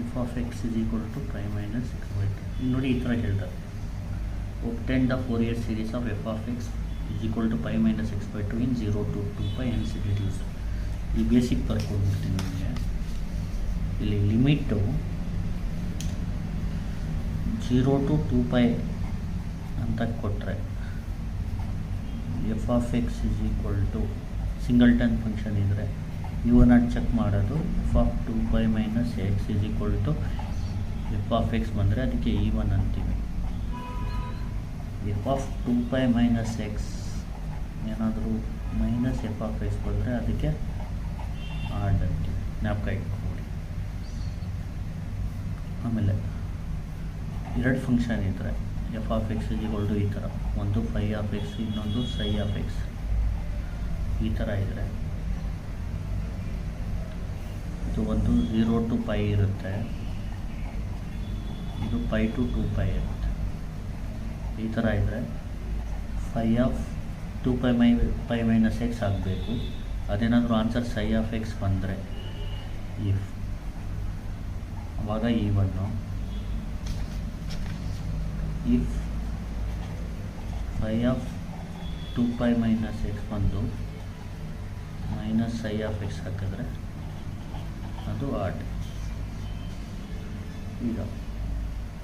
F of x is equal to pi minus x by two. ನೋಡಿ ಈ ಥರ ಹೇಳ್ತಾರೆ, obtain the Fourier series of f of x is equal to pi minus x by 2 in 0 to 2 pi hence it reduced. ಈ basic ಬರ್ಕೊಡ್ಬಿಡ್ತೀನಿ ನಿಮಗೆ. ಇಲ್ಲಿ limit 0 to 2 pi ಅಂತ ಕೊಟ್ಟರೆ f of x is equal to singleton function ಇದ್ದರೆ ಇವನ್ನ check ಮಾಡೋದು f of 2 pi minus x is equal to f of x ಬಂದರೆ ಅದಕ್ಕೆ ಈವನ್ ಅಂತೀವಿ. F of 2 pi minus x ಏನಾದರೂ ಮೈನಸ್ ಎಫ್ ಆಫ್ ಎಕ್ಸ್ ಬಂದರೆ ಅದಕ್ಕೆ ಆಡ್ ಅಂತೀವಿ, ಜ್ಞಾಪಕ ಇಟ್ಕೊಡಿ. ಆಮೇಲೆ ಎರಡು ಫಂಕ್ಷನ್ ಇದ್ದರೆ f of x is equal to ಈ ಥರ, ಒಂದು ಫೈ ಆಫ್ ಎಕ್ಸ್ ಇನ್ನೊಂದು ಸೈ ಆಫ್ ಎಕ್ಸ್, ಈ ಥರ ಇದ್ದರೆ ಇದು ಒಂದು 0 to pi ಇರುತ್ತೆ, ಇದು ಪೈ ಟು 2 pi ಇರುತ್ತೆ. ಈ ಥರ ಇದ್ದರೆ phi of 2 pi minus x ಆಗಬೇಕು. ಅದೇನಾದರೂ ಆನ್ಸರ್ ಸೈ ಆಫ್ ಎಕ್ಸ್ ಬಂದರೆ ಇಫ್ ಆವಾಗ ಈವನ್ನು, if phi of 2 pi minus x ಬಂದು ಮೈನಸ್ ಸೈ ಆಫ್ ಎಕ್ಸ್ ಹಾಕಿದ್ರೆ ಅದು ಆಡ್. ಈಗ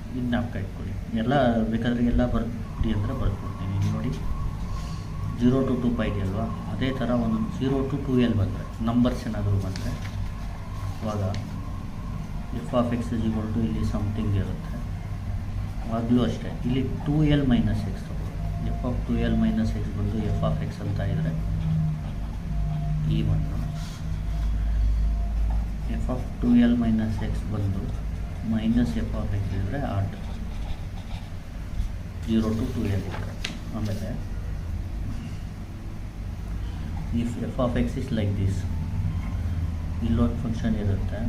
ಇದು ಜ್ಞಾಪಕ ಇಟ್ಕೊಳ್ಳಿ. ಎಲ್ಲ ಬೇಕಾದರೆ ಎಲ್ಲ ಬರ್ಡಿ ಅಂದರೆ ಬರ್ಕೊಡ್ತೀನಿ. ನೋಡಿ 0 to 2 pi ಇದೆಯಲ್ವಾ, ಅದೇ ಥರ ಒಂದು 0 to 2l ಬಂದರೆ ನಂಬರ್ಸ್ ಏನಾದರೂ ಬಂದರೆ ಇವಾಗ f of x is equal to ಇಲ್ಲಿ ಸಮಥಿಂಗ್ ಇರುತ್ತೆ. ಆಗಲೂ ಅಷ್ಟೇ ಇಲ್ಲಿ 2l ಮೈನಸ್ ಎಕ್ಸ್ ತಗೊಳ್ಳಿ. F of 2l minus x ಬಂದು ಎಫ್ ಆಫ್ ಎಕ್ಸ್ ಅಂತ ಇದ್ದರೆ ಈ ಒಂದು f of 2l minus x ಬಂದು ಮೈನಸ್ ಎಫ್ ಆಫ್ ಎಕ್ಸ್ ಇದ್ದರೆ ಆಡ್ 0 to 2l ಇದ್ದರೆ. ಆಮೇಲೆ if f of x is like this, ಇಲ್ಲೊಂದು ಫಂಕ್ಷನ್ ಇರುತ್ತೆ,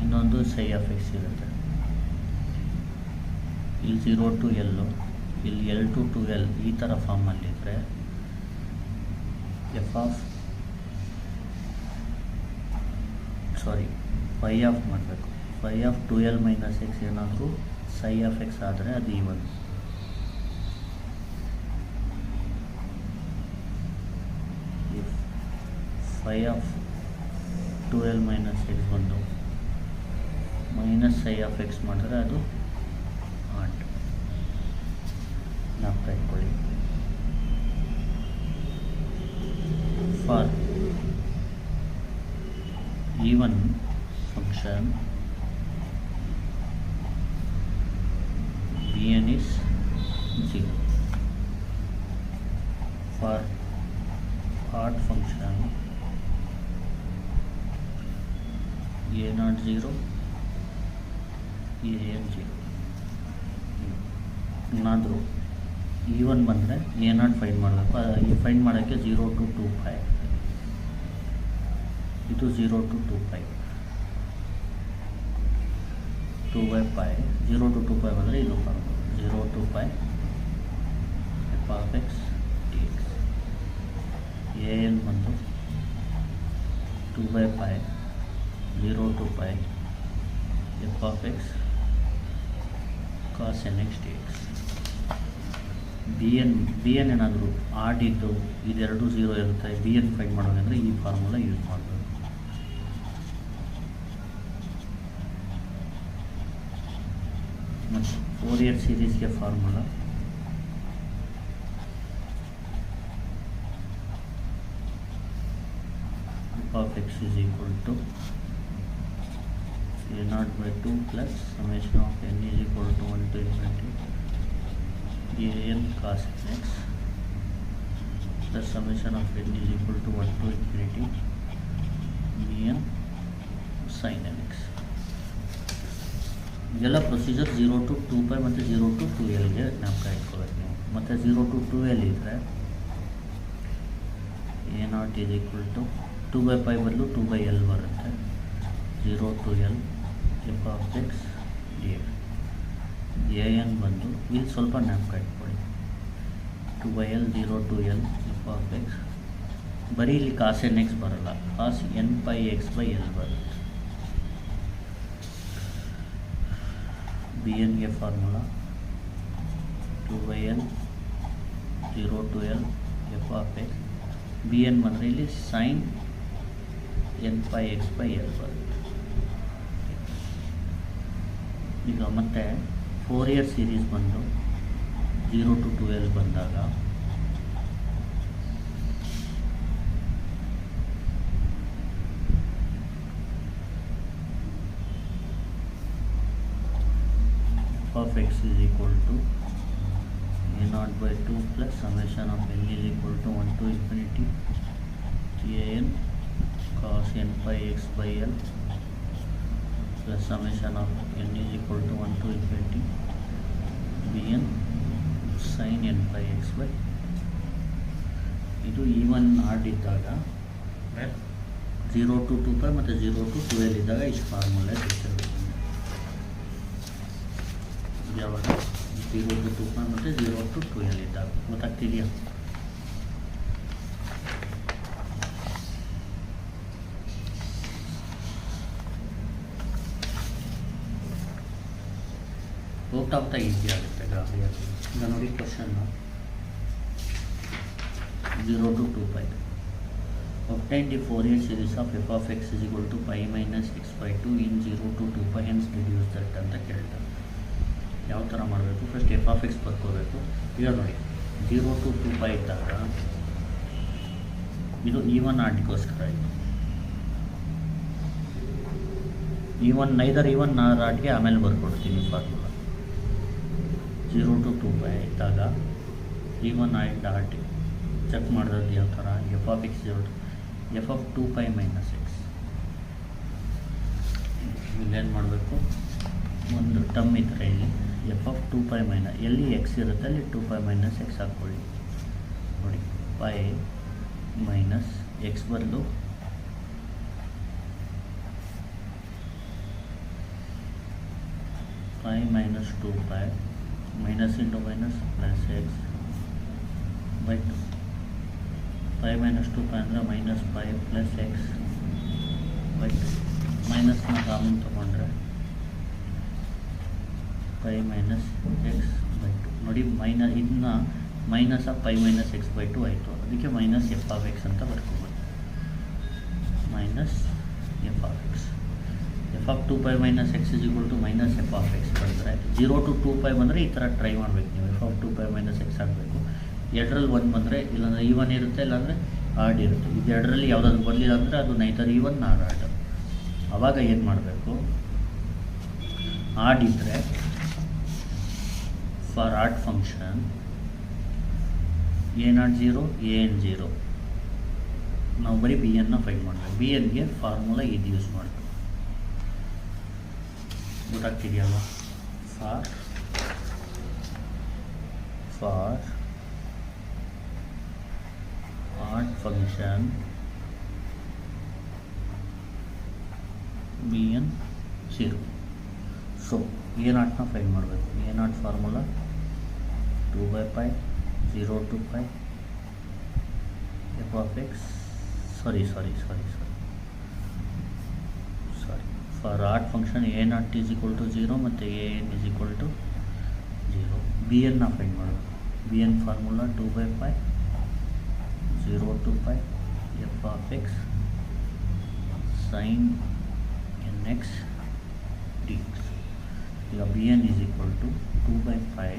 ಇನ್ನೊಂದು ಸೈ ಆಫ್ ಎಕ್ಸ್ ಇರುತ್ತೆ. ಇಲ್ಲಿ 0 to l, ಇಲ್ಲಿ l to 2l ಈ ಥರ ಫಾರ್ಮಲ್ಲಿದ್ದರೆ ಎಫ್ ಆಫ್ ಫೈ ಆಫ್ ಮಾಡಬೇಕು. Phi of 2l minus x ಏನಾದರೂ ಸೈ ಆಫ್ ಎಕ್ಸ್ ಆದರೆ ಅದು even. If phi of 2l minus x ಬಂದು ಮೈನಸ್ ಸೈ ಆಫ್ ಎಕ್ಸ್ ಮಾಡಿದ್ರೆ ಅದು ಆಡ್. ಜ್ಞಾಪಕ ಇಟ್ಕೊಳ್ಳಿ. For even function bn is 0. For odd function a0 0, an 0. ಏನಾದರೂ ಈವನ್ ಬಂದರೆ a0 ಫೈಂಡ್ ಮಾಡಬೇಕು. ಈ ಫೈಂಡ್ ಮಾಡೋಕ್ಕೆ 0 to 2 pi, ಇದು 0 to 2 pi, 2/pi 0 to 2 pi ಬಂದರೆ ಇದು formula 0 to pi f of x d x. an ಬಂದು 2/pi 0 to pi f of x cos n x d x. B n ಏನಾದರೂ ಆಡಿದ್ದು ಇದೆರಡು 0 ಇರುತ್ತೆ, ಬಿ ಎನ್ ಫೈಂಡ್ ಮಾಡೋದಂದರೆ ಈ ಫಾರ್ಮುಲಾ ಯೂಸ್ ಮಾಡಬೇಕು. ಮತ್ತು ಫೋರಿಯರ್ ಸೀರೀಸ್ಗೆ formula f of x is equal to a0/2 plus summation of n is equal to 1 to infinity an cos nx plus summation of n is equal to 1 to infinity bn sin nx. ಇದೆಲ್ಲ procedure 0 to 2 pi ಮತ್ತು 0 to 2lಗೆ ಜ್ಞಾಪಕ ಇಟ್ಕೋಬೇಕು ನೀವು. ಮತ್ತು 0 to 2l ಇದ್ದರೆ a0 is equal to 2/pi ಬದಲು 2/l ಬರುತ್ತೆ. 0 to l f of x d x. an ಬಂದು ಇಲ್ಲಿ ಸ್ವಲ್ಪ ಜ್ಞಾಪಕ ಇಟ್ಕೊಳ್ಳಿ, 2/l 0 to l f of X. ಬರೀ ಇಲ್ಲಿ ಕಾಸ್ ಎನ್ ಎಕ್ಸ್ ಬರಲ್ಲ, ಕಾಸ್ n pi x/l ಬರುತ್ತೆ. ಬಿ ಎನ್ಗೆ formula 2/l 0 to l f of x. B N ಬಂದರೆ ಇಲ್ಲಿ sine n pi x by l ಬರುತ್ತೆ. ಈಗ ಮತ್ತೆ ಫೋರಿಯರ್ ಸೀರೀಸ್ ಬಂದು 0 to 2l ಬಂದಾಗ of x is equal to a0 by 2 plus summation of n is equal to 1 to infinity an cos n pi x by l plus summation of n is equal to 1 to infinity bn sin n pi x by. ಇದು even add ಇದ್ದಾಗ 0 to 2 pi ಮತ್ತು 0 to 12 ಇದ್ದಾಗ ಇಷ್ಟು formula ಸಿಗ್ತಿರುತ್ತೆ. ಯಾವಾಗ 0 to 2 pi ಮತ್ತು 0 to 12 ಇದ್ದಾಗ ಗೊತ್ತಾಗ್ತಿದೆಯಾ? ಹೋಗ್ತಾ easy ಆಗುತ್ತೆ ಗಾಬರಿಯಾಗಿ. ಈಗ ನೋಡಿ question 0 to 2 pi. Obtain the Fourier series of f of x is equal to pi minus x by 2 in 0 to 2 pi hence reduce that ಅಂತ ಕೇಳ್ತಾರೆ. ಯಾವ ಥರ ಮಾಡಬೇಕು? ಫಸ್ಟ್ ಎಫ್ ಆಫ್ ಎಕ್ಸ್ ಬರ್ಕೋಬೇಕು. ಈಗ ನೋಡಿ 0 to 2 pi ಇದ್ದಾಗ ಇದು ಈವನ್ ಆಡ್ಗೋಸ್ಕರ ಇದು ನೈದರ್ ಈವನ್ ಆಡ್ಗೆ ಆಮೇಲೆ ಬರ್ಕೊಡ್ತೀನಿ ಫಾರ್ಮುಲಾ. 0 to 2 pi ಇದ್ದಾಗ ಈವನ್ ಆಡ್ ಚೆಕ್ ಮಾಡೋದು ಯಾವ ಥರ? F of x f of 2 pi minus X. ಇಲ್ಲೇನು ಮಾಡಬೇಕು? ಒಂದು ಟರ್ಮ್ ಇದ್ದರೆ ಇಲ್ಲಿ ಎಫ್ ಆಫ್ 2 pi ಮೈನಸ್ ಎಲ್ಲಿ ಎಕ್ಸ್ ಇರುತ್ತೆ ಅಲ್ಲಿ 2 pi ಮೈನಸ್ ಎಕ್ಸ್ ಹಾಕ್ಕೊಳ್ಳಿ. ನೋಡಿ ಪೈ ಮೈನಸ್ ಎಕ್ಸ್ ಬದಲು pi minus 2 pi minus into minus plus x by 2. pi minus 2 pi ಅಂದರೆ minus pi plus x by 2. ಮೈನಸ್ನ common ತೊಗೊಂಡ್ರೆ pi minus x by 2. ನೋಡಿ ಇದನ್ನ minus of pi minus x by 2 ಆಯಿತು. ಅದಕ್ಕೆ minus f of x ಅಂತ ಬರ್ಕೋಬೋದು. Minus f of x f of 2 pi minus x is equal to minus f of x ಬಂದರೆ 0 to 2 pi ಬಂದರೆ ಈ ಥರ ಟ್ರೈ ಮಾಡಬೇಕು ನೀವು. F of 2 pi minus x ಆಗಬೇಕು. ಎರಡರಲ್ಲಿ ಒಂದು ಬಂದರೆ ಇಲ್ಲಾಂದರೆ ಈವನ್ ಇರುತ್ತೆ, ಇಲ್ಲಾಂದರೆ ಆಡ್ ಇರುತ್ತೆ. ಇದು ಎರಡರಲ್ಲಿ ಯಾವುದಾದ್ರು ಬರಲಿಲ್ಲ ಅಂದರೆ ಅದು ನೈದರ್ ಈವನ್ ನಾಟ್ ಆಡ್. ಆವಾಗ ಏನು ಮಾಡಬೇಕು? ಆಡ್ ಇದ್ದರೆ for odd function a0 0 an 0 ನಾವು ಬರೀ ಬಿ ಎನ್ನ ಫೈಂಡ್ ಮಾಡಬೇಕು. ಬಿ ಎನ್ಗೆ ಫಾರ್ಮುಲಾ ಇದು ಯೂಸ್ ಮಾಡಬೇಕು. ಗೊತ್ತಾಗ್ತಿದೆಯಲ್ಲ? For odd function b n 0. So a0ನ ಫೈಂಡ್ ಮಾಡಬೇಕು. a0 formula 2 by pi 0 to pi f of x sorry for odd function a0 is equal to 0 ಮತ್ತು an is equal to 0. bn ನ find ಮಾಡಬೇಕು. bn formula 2 by pi 0 to pi f of x sin nx dx. ಈಗ bn is equal to 2 by pi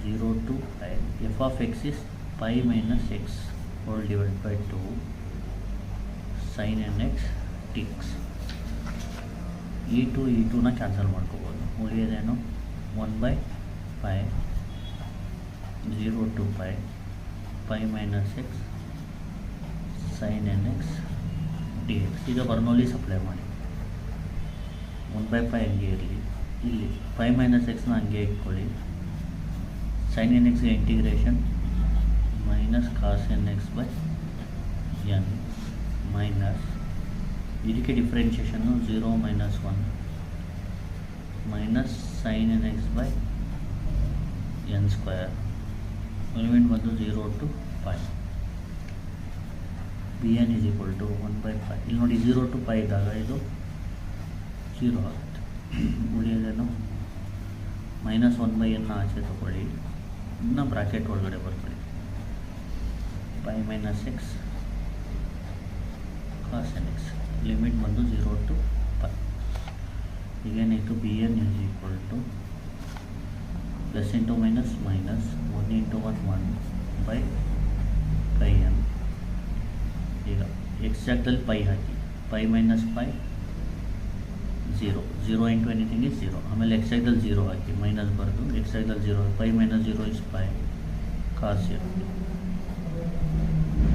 0 to pi f of x is pi minus x whole divided by 2 sin nx dx. e 2ನ cancel ಮಾಡ್ಕೋಬೋದು. ಉಳಿಯೋದೇನು 1 by pi 0 to pi pi minus x sin nx dx. ಈಗ ಬರ್ನೋಲಿ supply ಮಾಡಿ 1 by pi ಹಂಗೆ ಇರಲಿ. ಇಲ್ಲಿ pi minus xನ ಹಂಗೆ ಇಟ್ಕೊಳ್ಳಿ. sin nxಗೆ integration minus cos nx by n minus ಇದಕ್ಕೆ differentiation 0 minus 1 minus sin nx by n square. Limit ಬಂದು 0 to pi. bn is equal to 1 by pi. ಇಲ್ಲಿ ನೋಡಿ 0 to pi ಇದ್ದಾಗ ಇದು 0 ಆಗುತ್ತೆ. ಉಳಿಯೋದೇನು -1/n ಆಚೆ ತಗೊಳ್ಳಿ, ಇನ್ನು ಬ್ರಾಕೆಟ್ ಒಳಗಡೆ ಬರ್ಕೊಳ್ಳಿ. π - x cos n x limit ಬಂದು 0 to π. ಈಗೇನಾಯಿತು, bn is equal to plus into minus minus 1 into 1 1/πn. ಈಗ ಎಕ್ಸಾಕ್ಟಲ್ಲಿ pi hockey, π - π 0, 0 into anything is 0. ಆಮೇಲೆ ಎಕ್ಸಾಕ್ಟಲ್ಲಿ 0 ಹಾಕಿ, ಮೈನಸ್ ಬರೆದು ಎಕ್ಸಾಕ್ಟಲ್ಲಿ 0, π - 0 is π cos 0.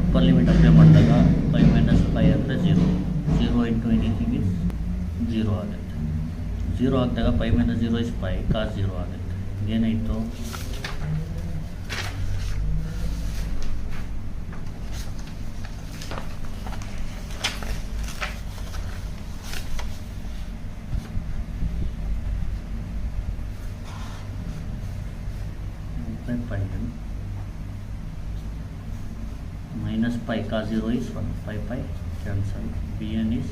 Upper limit apply ಮಾಡಿದಾಗ π - π ಅಂದರೆ 0, 0 into anything is 0 ಆಗುತ್ತೆ. 0 ಹಾಕಿದಾಗ π - 0 is π cos 0 ಆಗುತ್ತೆ. ಏನಾಯಿತು, minus π cos 0 is 1, π cancel, bn is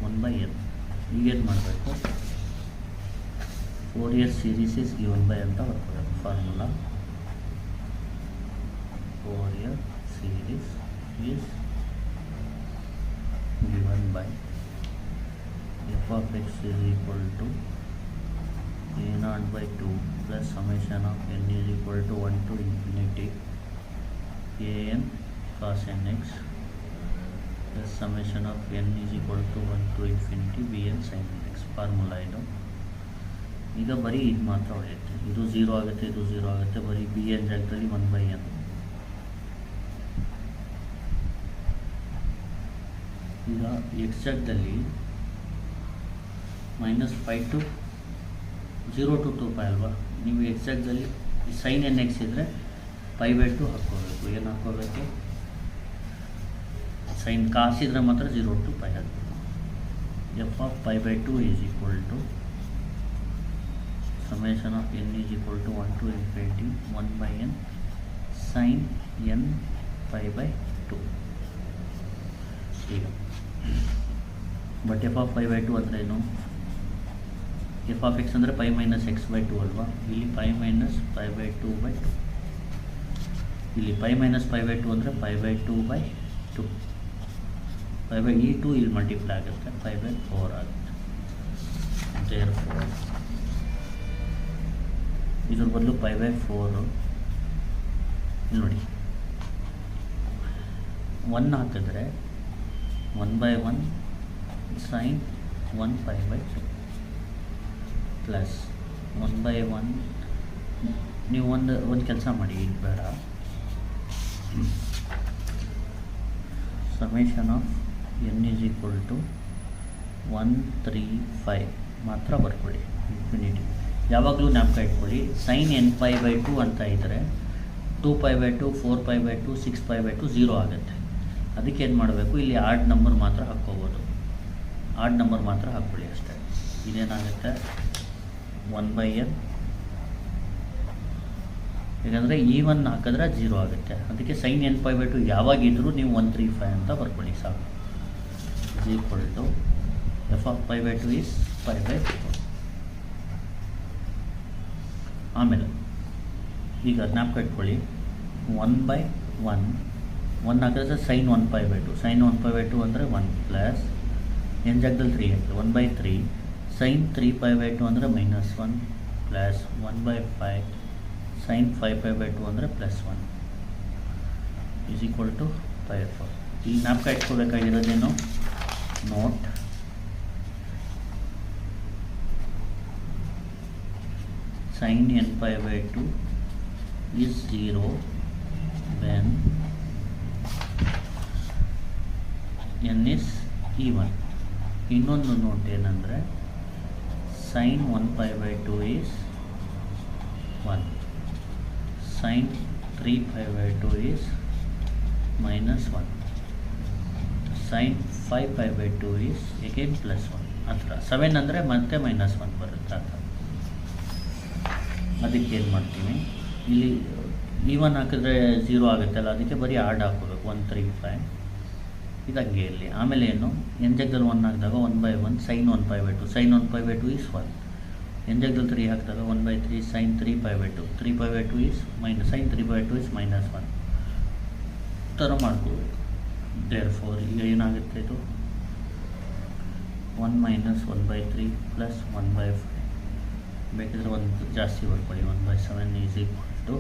1/n. ಈಗೇನು ಮಾಡಬೇಕು, Fourier series is given by ಅಂತ ಬರ್ಕೋಬೇಕು formula. Fourier series is given by f of x is equal to a0/2 plus summation of n is equal to 1 to infinity an cos nx plus summation of n is equal to 1 to infinity bn sin nx. Formula ಇದು. ಈಗ ಬರೀ ಇದು ಮಾತ್ರ ಉಳಿಯುತ್ತೆ, ಇದು 0 ಆಗುತ್ತೆ, ಇದು 0 ಆಗುತ್ತೆ, ಬರೀ bn ಜಾಗದಲ್ಲಿ 1/n. ಈಗ ಎಕ್ಸಾಕ್ಟಲ್ಲಿ -5 to 0 to 2π ಅಲ್ವಾ, ನೀವು ಎಕ್ಸಾಕ್ಟಲ್ಲಿ sin nx ಇದ್ದರೆ π/2 ಹಾಕ್ಕೋಬೇಕು. ಏನು ಹಾಕ್ಕೋಬೇಕು, ಸೈನ್ ಕಾಸ್ ಇದ್ರೆ ಮಾತ್ರ 0 to π ಹಾಕ್ಬೇಕು. f of π/2 is equal to summation of n is equal to 1 to infinity 1/n sin n π/2. ಈಗ ಬಟ್ f of π/2 ಅಂದರೆ ಏನು, f of x ಅಂದರೆ π - x/2 ಅಲ್ವಾ, ಇಲ್ಲಿ π - π/2/2, ಇಲ್ಲಿ π - π/2 ಅಂದರೆ π/2/2, ಈ 2 ಇಲ್ಲಿ ಮಲ್ಟಿಪ್ಲೈ ಆಗುತ್ತೆ, π/4 ಆಗುತ್ತೆ. therefore ಇದ್ರ ಬದಲು π/4 ಇಲ್ಲಿ ನೋಡಿ 1 ಹಾಕಿದ್ರೆ 1/1 sin 1 π/2 ಪ್ಲಸ್ 1/1. ನೀವು ಒಂದು ಕೆಲಸ ಮಾಡಿ, ಇದು ಬೇಡ, summation of n is equal to 135 ಮಾತ್ರ ಬರ್ಕೊಳ್ಳಿ, ಇನ್ಫಿನಿಟಿ. ಯಾವಾಗಲೂ ಜ್ಞಾಪಕ ಇಟ್ಕೊಳ್ಳಿ, sin n π/2 ಅಂತ ಇದ್ದರೆ 2π/2 4π/2 6π/2 0 ಆಗುತ್ತೆ. ಅದಕ್ಕೆ ಏನು ಮಾಡಬೇಕು, ಇಲ್ಲಿ ಆಡ್ ನಂಬರ್ ಮಾತ್ರ ಹಾಕ್ಕೋಬೋದು, ಆಡ್ ನಂಬರ್ ಮಾತ್ರ ಹಾಕ್ಕೊಳ್ಳಿ ಅಷ್ಟೇ. ಇದೇನಾಗುತ್ತೆ 1/n, ಯಾಕಂದರೆ E1 ಹಾಕಿದ್ರೆ 0 ಆಗುತ್ತೆ. ಅದಕ್ಕೆ sin n π/2 ಯಾವಾಗಿದ್ರೂ ನೀವು 135 ಅಂತ ಬರ್ಕೊಳ್ಳಿ ಸಾಕು. is equal to f of π/2 is π/4. ಆಮೇಲೆ ಈಗ ಜ್ಞಾಪಕ ಇಟ್ಕೊಳ್ಳಿ, 1/1 1 ಹಾಕಿದ್ರೆ sin 1 π/2, sin 1 π/2 ಅಂದರೆ 1 ಪ್ಲಸ್ n ಜಾಗದಲ್ಲಿ 3 ಹಾಕಿ 1/3 sin 3 π/2 ಅಂದರೆ -1 ಪ್ಲಸ್ 1/5 sin 5 π/2 ಅಂದರೆ +1 is equal to π/4. ಇಲ್ಲಿ ಜ್ಞಾಪಕ ಇಟ್ಕೋಬೇಕಾಗಿರೋದೇನು, note sin n π/2 is 0 when n is even. ಇನ್ನೊಂದು ನೋಟ್ ಏನಂದರೆ sin 1 π/2 is 1, sin 3 π/2 is -1, sin 5 π/2 is again +1. ಆ ಥರ 7 ಅಂದರೆ ಮತ್ತೆ -1 ಬರುತ್ತೆ. ಆ ಥರ ಅದಕ್ಕೆ ಏನು ಮಾಡ್ತೀನಿ, ಇಲ್ಲಿ E1 ಹಾಕಿದ್ರೆ 0 ಆಗುತ್ತಲ್ಲ, ಅದಕ್ಕೆ ಬರೀ ಆಡ್ ಹಾಕೋಬೇಕು 135 ಇದು ಹಂಗೆ ಇರಲಿ. ಆಮೇಲೆ ಏನು, ಎನ್ ಜಾಗದಲ್ಲಿ 1 ಹಾಕಿದಾಗ 1/1 sin 1/2 sin 1/2 ಈಸ್ 1. ಎನ್ ಜಾಗದಲ್ಲಿ 3 ಹಾಕಿದಾಗ 1/3 sin 3/2 3/2 is minus sin 3/2 is -1 ಥರ ಮಾಡ್ಕೋಬೇಕು. ದೇರ್ಫೋರ್ ಈಗ ಏನಾಗುತ್ತೆ, ಇದು 1 - 1/3 + 1/5. ಬೇಕಿದ್ರೆ ಒಂದು ಜಾಸ್ತಿ ಬರ್ಕೊಳ್ಳಿ, 1/7 ಈಸ್ ಈಕ್ವಲ್ ಟು